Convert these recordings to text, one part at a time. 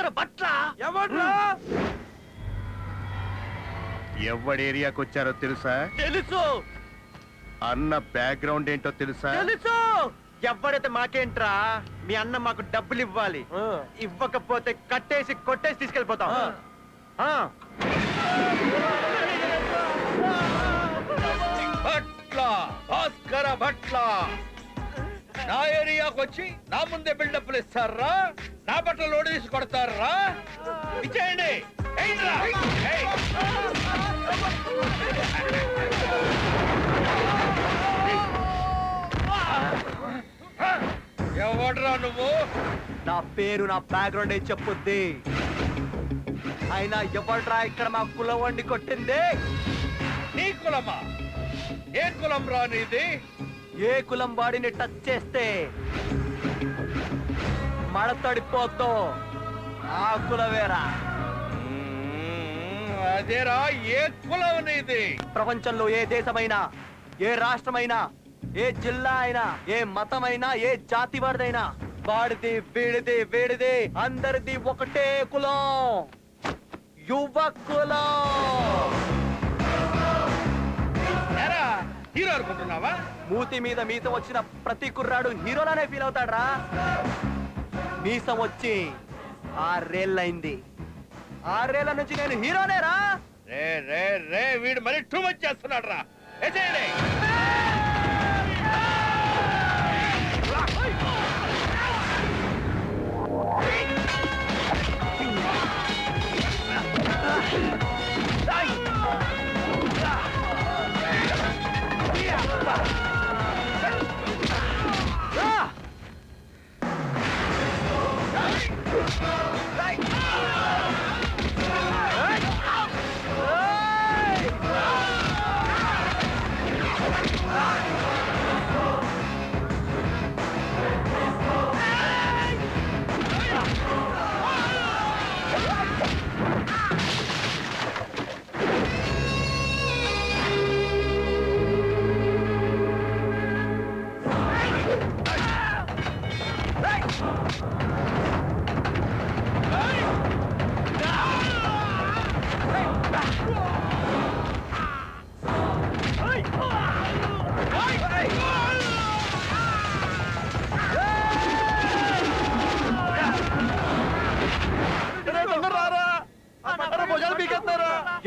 భాస్కర్ బట్ల ఎవడ్రా? ఎవడి ఏరియాకి వచ్చారో తెలుసా? తెలుసు అన్న బ్యాక్గ్రౌండ్ ఏంటో తెలుసా? తెలుసు. ఎవడైతే మాకేంట్రా, మీ అన్న మాకు డబ్బులు ఇవ్వాలి, ఇవ్వకపోతే కట్టేసి కొట్టేసి తీసుకెళ్ళిపోతాం. భట్ల భాస్కర భట్ల నా ఏరియాకి వచ్చి నా ముందే బిల్డప్లు ఇస్తారా? నా బట్టలు లోడ్ తీసి కొడతారా? ఇచ్చేయండి. ఎవడ్రా నువ్వు? నా పేరు నా బ్యాక్గ్రౌండ్ ఏం చెప్పుద్ది. అయినా ఎవడ్రా ఇక్కడ మా కులం వండి కొట్టింది? నీ కులమా? ఏ కులం రా నీది? ఏ కులం బాడీని టచ్ చేస్తే మడతడిపోతో ఆ కులవేరా. అదేరా, ఏ కులం నీది? ప్రపంచంలో ఏ దేశమైనా, ఏ రాష్ట్రమైనా, ఏ జిల్లా అయినా, ఏ మతమైనా, ఏ జాతి వాడిదైనా వాడిది వీడిది వీడిది అందరిది ఒకటే కులం, యువ కులం. హీరో అనుకుంటున్నావా? మూతి మీద మీసం వచ్చిన ప్రతి కుర్రాడు హీరోలానే ఫీల్ అవుతాడ్రా. మీసం వచ్చి 6 ఏళ్ళైంది. 6 ఏళ్ల నుంచి నేను హీరోనేరా. రే రే రే, వీడు మరి టూ మచ్ చేస్తున్నాడు రా.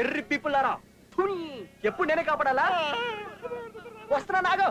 ఎర్రి పీపుల్ ఆరా, ఎప్పుడు నేనే కాపాడాలా? వస్తున్నా నాగో.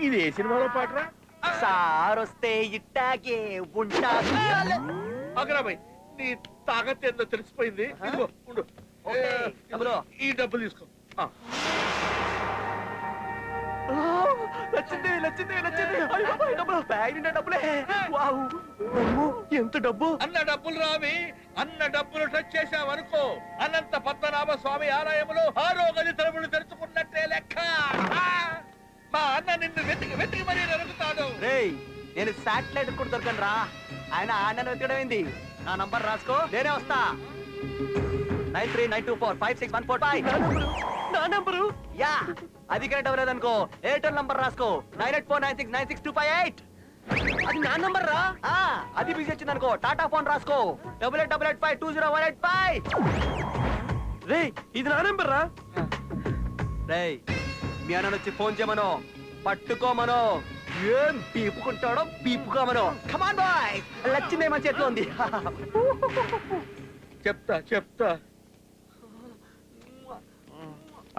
ఇది ఏ సినిమాలో పాటరా? సారొస్తే ఇట్టాగే ఉంటాది. అగరాబాయ్, నీ తాగత ఏందో తెలిసిపోయింది. ఇదిగో ఉండు. ఈ డబ్బులు తీసుకో. ఎంత డబ్బు! అన్న డబ్బులు రావి. అన్న డబ్బులు టచ్ చేశావనుకో, అనంత పద్మనాభ స్వామి ఆలయంలో ఆరోగ్య తలుపులు తెరుచుకున్నట్టే లెక్క. మా అన్న నిన్ను వెతికి వెతికి మరీ నరుకుతాడు. రేయ్, నేను శాటిలైట్ కూడా దొరకను రా. ఆయన ఆన్నను వెతకడమైంది. నా నంబర్ రాసుకో, నేనే వస్తా. 9392456145. నా నంబరు యా, అది కరెక్ట్ అవ్వలేదనుకో ఎయిర్టెల్ నంబర్ రాసుకో. 9849696258. అది నా నంబర్ రా. అది బిజీ వచ్చింది అనుకో టాటా ఫోన్ రాసుకో. 8888520185. రేయ్, ఇది నా నంబర్ రా. రేయ్, మీ అన్న వచ్చి ఫోన్ చేయమను, పట్టుకోమను. ఏం పీపుకుంటాడో పీపుకోమను. కమాన్ బాయ్, లచ్చిందే మన చేతిలో ఉంది. చెప్తా చెప్తా.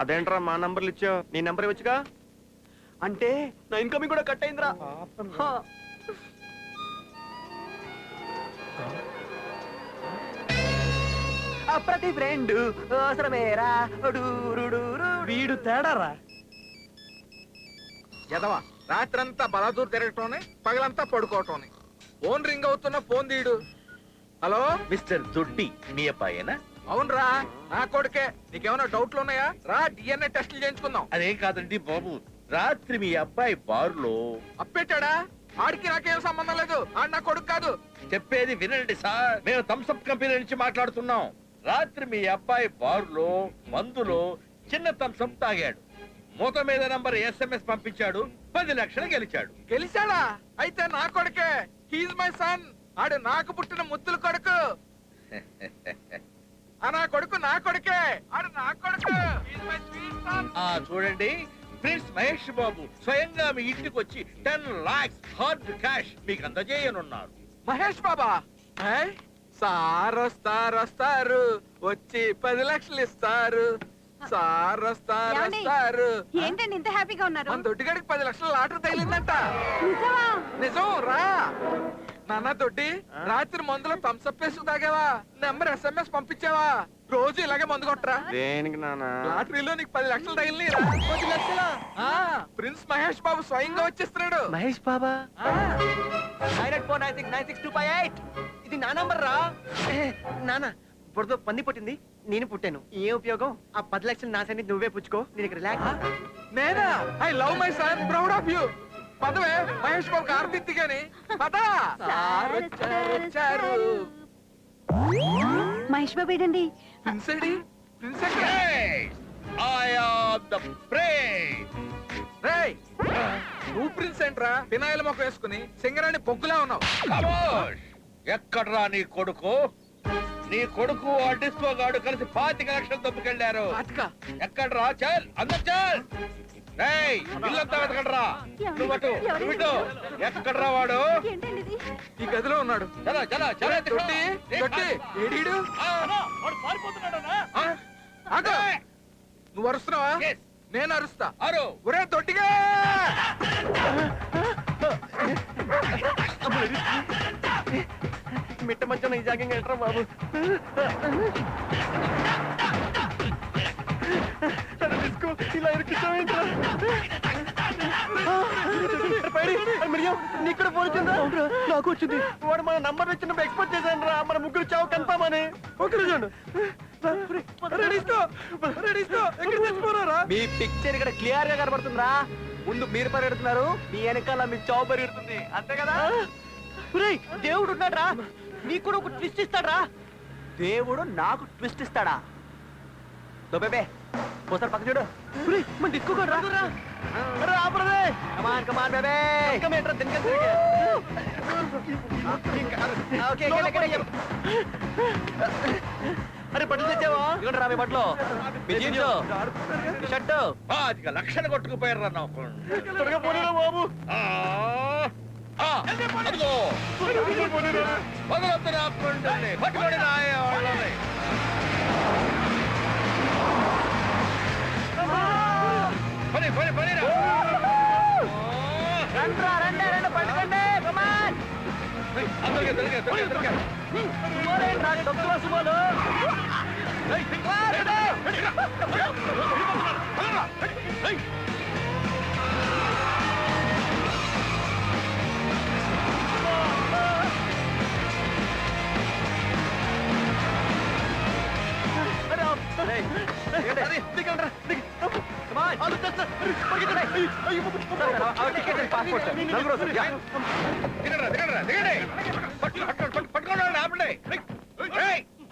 అదేంట్రా మా నంబర్లు ఇచ్చావు? నీ నంబర్ ఇవ్వచ్చుగా. అంటే నా ఇన్కమింగ్ కూడా కట్ అయిందిరా. ప్రతి ఫ్రెండ్ అవసరమేరా. వీడు తేడారా. ఎదవా, రాత్రంతా బలాదూర్ తిరగటోనే, పగలంతా పడుకోవటోనే. ఫోన్ రింగ్ అవుతున్నా ఫోన్ తీయడు. హలో మిస్టర్ దొడ్డి, మీ అబ్బాయేనా? అవునరా నా కొడుకే. నీకేమైనా డౌట్లు ఉన్నాయా? రా డిఎన్ఏ టెస్టులు చేయించుకుందాం. అదేం కాదండి బాబు, రాత్రి మీ అబ్బాయి బారులో అప్పేటాడా? ఆడికి నాకేం సంబంధం లేదు. ఆడు నా కొడుకు కాదు. చెప్పేది వినండి సార్, మేము థమ్స్అప్ కంపెనీ నుంచి మాట్లాడుతున్నాం. రాత్రి మీ అబ్బాయి బారులో మందులో చిన్న థమ్స్అప్ తాగాడు. మూత మీద నంబర్ SMS పంపించాడు. 10 లక్షలు గెలిచాడు. గెలిచాడా? అయితే నా కొడుకే. He's my son. ఆడు నాకు పుట్టిన ముద్దుల కొడుకు. ఆ నా కొడుకు నా కొడుకే. ఆడు నా కొడుకు. He's my sweet son. చూడండి, ప్రిన్స్ మహేష్ బాబు స్వయంగా మీ ఇంటికి వచ్చి 10 lakhs హార్డ్ క్యాష్ మీకు అందజేయనున్నారు. మహేష్ బాబా, సార్ వస్తారు వచ్చి 10 లక్షలు ఇస్తారు. సార్ వస్తారు. ఏంటండి ఇంత హ్యాపీగా ఉన్నారు? మన దొడ్డిగాడికి 10 లక్షల లాటరీ తగిలిందంట. నిజమా? నిజం రా. నాన్న దొడ్డి, రాత్రి మందులో థమ్స్అప్ వేసి తాగావా? Number SMS పంపించావా? రోజు ఇలాగే మందు కొట్టరా? దేనికి నాన్న? లాటరీలో నీకు 10 లక్షలు తగిలిరా. 10 లక్షలా? ప్రిన్స్ మహేష్ బాబు స్వయంగా వచ్చేస్తున్నాడు. మహేష్ బాబా ఆ, 984969628. ఇది నా నంబర్ రా. నాన్న బురద పంది పుట్టింది, నేను పుట్టాను. ఏ ఉపయోగం? ఆ 10 లక్షలు నా సైన్ నువ్వే పుచ్చుకో. నేను ఇక్కడ రిలాక్స్. నేనా? I love my son, proud of you. పదవే మహేష్ బాబు ఆర్తిత్తి గాని పద. సార్ వచ్చారు. మహేష్ బాబు ఏంటండి? Prince AD? ప్రిన్స్ ఎక్కడ? I am the prince. రేయ్, నువ్వు ప్రిన్స్ ఏంట్రా? వినాయల మొక్క వేసుకుని సింగరాణి బొగ్గులా ఉన్నావు. ఖమోష్! ఎక్కడ్రా నీ కొడుకు? నీ కొడుకు ఆ డిస్కో గాడు కలిసి 25 లక్షలు దొబ్బుకెళ్ళారు. పాతికా? ఎక్కడ్రా? చల్ అందరు చల్. రేయ్, ఇల్లంతా వెతకండ్రా. నువ్వటు నువ్విటు. ఎక్కడ్రా వాడు? ఏంటండి ఇది? ఈ గదిలో ఉన్నాడు. చలో చలో చలో దొడ్డి దొడ్డి ఏడీడు? వాడు పారిపోతున్నాడన్నా. ఆ, ఆగు. నువ్వు అరుస్తున్నావా? Yes. నేను అరుస్తా. అరు. ఒరే దొడ్డిగా! మిట్ట మధ్యన ఈ జాగింగ్ ఏంట్రా బాబు? డిస్కో ఇలా ఇరికించావేంట్రా? నీకు కూడా ఫోన్ వచ్చిందా? నాకు వచ్చింది. వాడు మన నంబర్ వచ్చినప్పుడు ఎక్స్పెక్ట్ చేశాను రా. మన ముగ్గురు చావు కన్ఫామ్ అని. మీ పిక్చర్ ఇక్కడ క్లియర్ గా కనబడుతుందా? ముందు మీరు పరిగెడుతున్నారు, మీ వెనకాల మీ చావు పరిగెడుతుంది. అంతే కదా? దేవుడు ఉన్నాడు రా. నీకు కూడా ఒక ట్విస్ట్ ఇస్తాడా? దేవుడు నాకు ట్విస్ట్ ఇస్తాడా? దొబ్బే పోసారు పక్క చూడు. మన డిస్కో రా. కమాన్ కమాన్ బేబే. అరే బట్టలు తెచ్చావా? ఇక్కడ రా మీ బట్టలు, మీ జీన్స్, మీ షర్టు. 25 లక్షలు కొట్టుకుపోయారు నాకు. త్వరగా పోనీరా బాబు. అదిగో వదలొద్దు నా కొండల్ని. పట్టుకోండి నా వాళ్ళని. పని పని పని రా. రండ్రా రండి రండి పట్టుకోండి. కమాన్. దొరికారు. సుమారేంట్రా డబ్బులా సుమాలు?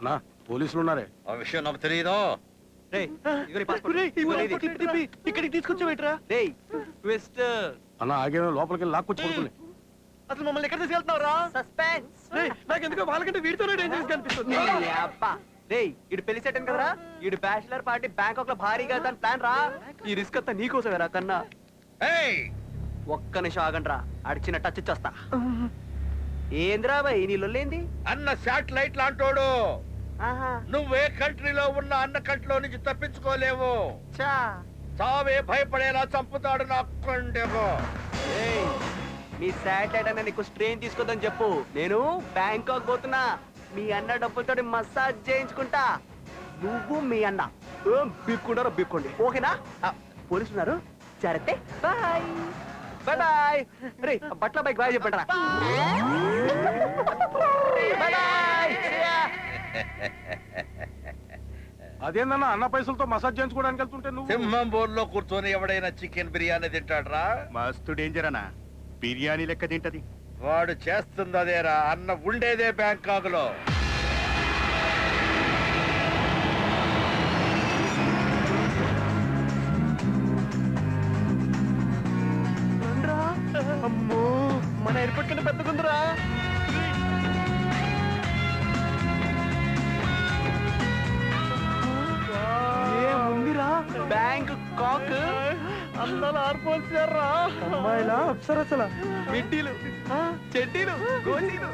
అన్నా పోలీసులు ఉన్నారే. ఆ విషయం నాకు తెలియదు. ఇక్కడికి తీసుకొచ్చావేట్రా? ట్విస్ట్. అన్న ఆగే లోపలికి లాక్కొచ్చి పడుకుని. అసలు మమ్మల్ని ఎక్కడ తీసుకెళ్తున్నావురా? సస్పెన్స్. నాకెందుకో వాళ్ళకంటే వీడితోనే డేంజరస్ కనిపిస్తుంది. ఇడు పెళ్లి సెట్ కదరా. ఇడు బ్యాచిలర్ పార్టీ బ్యాంకాక్ లో భారీగా దాని ప్లాన్ రా. ఈ రిస్క్ అంతా నీకోసమేరా కన్నా. ఒక్క నిమిషం ఆగండ్రా, అడిచిన టచ్ ఇచ్చేస్తా. ఏంద్రా భయ్ నీ లొల్లేంది? అన్న శాటిలైట్ లాంటోడు. నువ్వే కంట్రీలో ఉన్న అన్న కంట్రీలో నుంచి తప్పించుకోలేవు. చావే భయపడేలా చంపుతాడు నా కొండెగో. మీ శాటిలైట్ అన్న నీకు స్ట్రెయిన్ తీసుకోదని చెప్పు. నేను బ్యాంకాక్ పోతున్నా. మీ అన్న డబ్బులతో మసాజ్ చేయించుకుంటా. నువ్వు మీ అన్న బిక్కుంటారో బిక్కోండి, ఓకేనా? పోలీసులు ఉన్నారు, జాగ్రత్త. Bye bye bye. రే బట్ల బైక్ బాయ్ చెప్పండి రా. Bye bye. అదేందన్నా అన్న పైసలతో మసాజ్ చేయించుకోవడానికి వెళ్తుంటే నువ్వు సింహం బోర్లో కూర్చొని ఎవడైనా చికెన్ బిర్యానీ తింటాడ్రా? మస్తు డేంజర్ అన్న బిర్యానీ లెక్క తింటది. వాడు చేస్తుంది అదేరా. అన్న ఉండేదే బ్యాంకాక్ లో. అమ్మో మన ఎయిర్పోర్ట్ కంటే పెద్దగుందిరా. ఏముందిరా బ్యాంక్ కాక్ అందాల ఆర్పోల్చారా. అమ్మాయిలా అప్సరసల మిడ్డీలు చెడ్డీలు గోసీలు.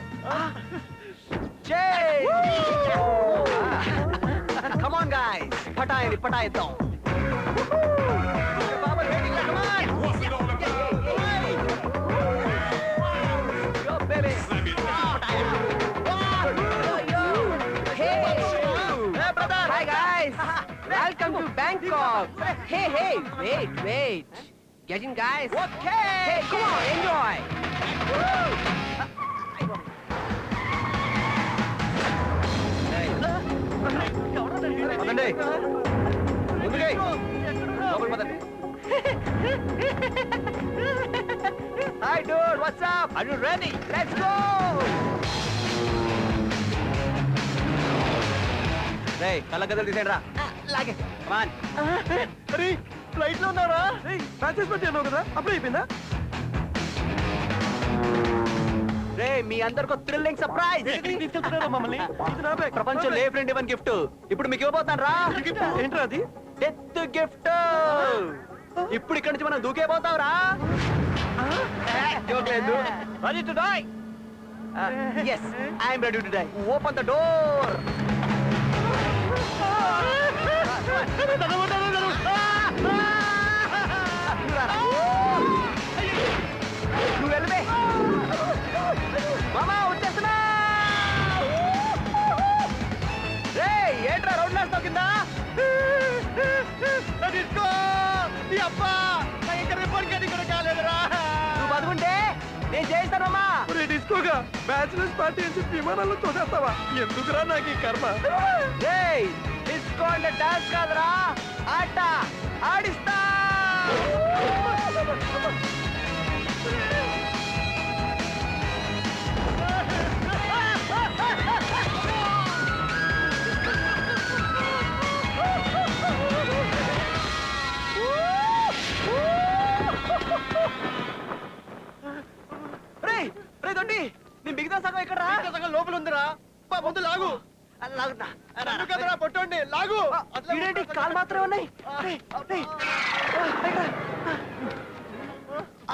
కమాన్ గాయ్స్ పటాయిద్దాం. Hi guys, welcome to Bangkok. Hey, wait. Get in guys. Okay. Hey, come on, enjoy. పదండి ముందుకే లోపలికి పదండి. Hi dude, what's up? Are you ready? Let's go. రేయ్ కళ్ళ గదలు తీసేయండి రా. లాగే. కమాన్. అరే ఫ్లైట్ లో ఉన్నారా? మ్యాచెస్ పెట్టాను కదా, అప్పుడే అయిపోయిందా? రే మీ అందరికి థ్రిల్లింగ్ సర్ప్రైజ్. మమ్మల్ని ప్రపంచం ఏ ఫ్రెండ్ ఇవ్వని గిఫ్ట్ ఇప్పుడు మీకు ఇవ్వబోతాను రా. ఏంట్రా అది? Death gift. ఇప్పుడు ఇక్కడ నుంచి మనం దూకేపోతాం రా. Ready to die? yes I am ready to die. Open the door. నువ్వు వెళ్ళవే మామా, వచ్చేస్తున్నా. రే ఏంట్రా రోడ్ నేస్తావు కింద? నువ్వు బతుకుంటే నేను చేయిస్తానమ్మా. డిస్కోగా బ్యాచులర్స్ పార్టీ అని చెప్పి విమానాల్లో తోసేస్తావా? ఎందుకురా నాకు ఈ కర్మ? రేయ్ డిస్కో అంటే డాన్స్ కాదురా, ఆట ఆడిస్తా. రేయ్ రే దొడ్డి, నీ మిగతా సగం ఎక్కడ రా? సగం లోపల ఉందిరా. ముందు లాగు. లాగుతున్నా పట్టండి, లాగు. ఇదేంటి కాలు మాత్రమే ఉన్నాయి?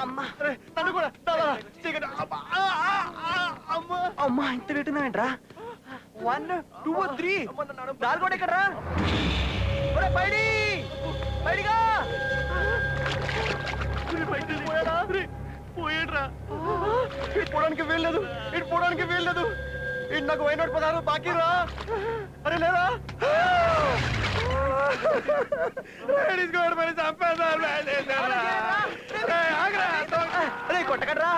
అమ్మా నన్ను కూడా అమ్మా ఇంత పెట్టున్నాయంట్రా. 1 2 3 4 కూడా ఎక్కడ రా? బయడి బయడిగా పోయాడ్రా. ఇటు పోవడానికి వీల్లేదు, ఇటు పోవడానికి వీల్లేదు. ఇటు నాకు వైనోట్ 16 బాకీ రా. అరే లేదా కొట్టకడ్రా,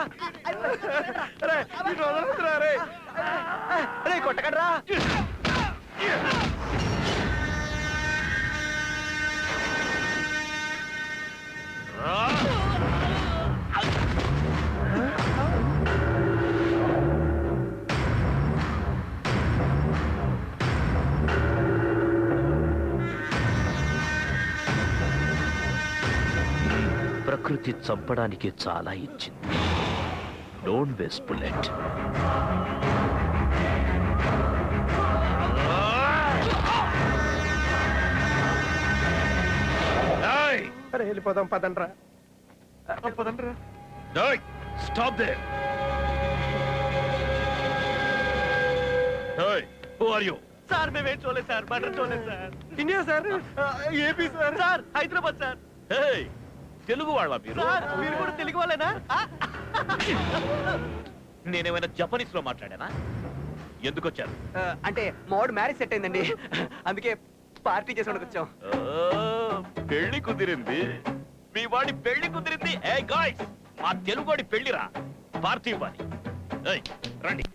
కొట్టకడ్రా. ప్రకృతి చంపడానికి చాలా ఇచ్చింది. Don't waste bullet. అరే వెళ్ళిపోదాం పదండ్రా. పదండ్రా. Stop there. Hey, who are you? Sir మేమేం చూడలేదు సార్, మటర్ చూడలేదు sir. India sir, AP sir, sir Hyderabad sir. Hey, Telugu వాళ్ళ మీరు? సార్ మీరు కూడా తెలుగు వాళ్ళేనా? నేనేమైనా జపనీస్ లో మాట్లాడానా? ఎందుకు వచ్చారు? అంటే మావాడు మ్యారేజ్ సెట్ అయిందండి, అందుకే పార్టీ చేసుకోవడానికి వచ్చాం. పెళ్లి కుదిరింది, మీ వాడి పెళ్లి కుదిరింది. ఏ గాయ్స్, మా తెలుగు వాడి పెళ్లిరా, పార్టీ ఇవ్వాలి. రండి.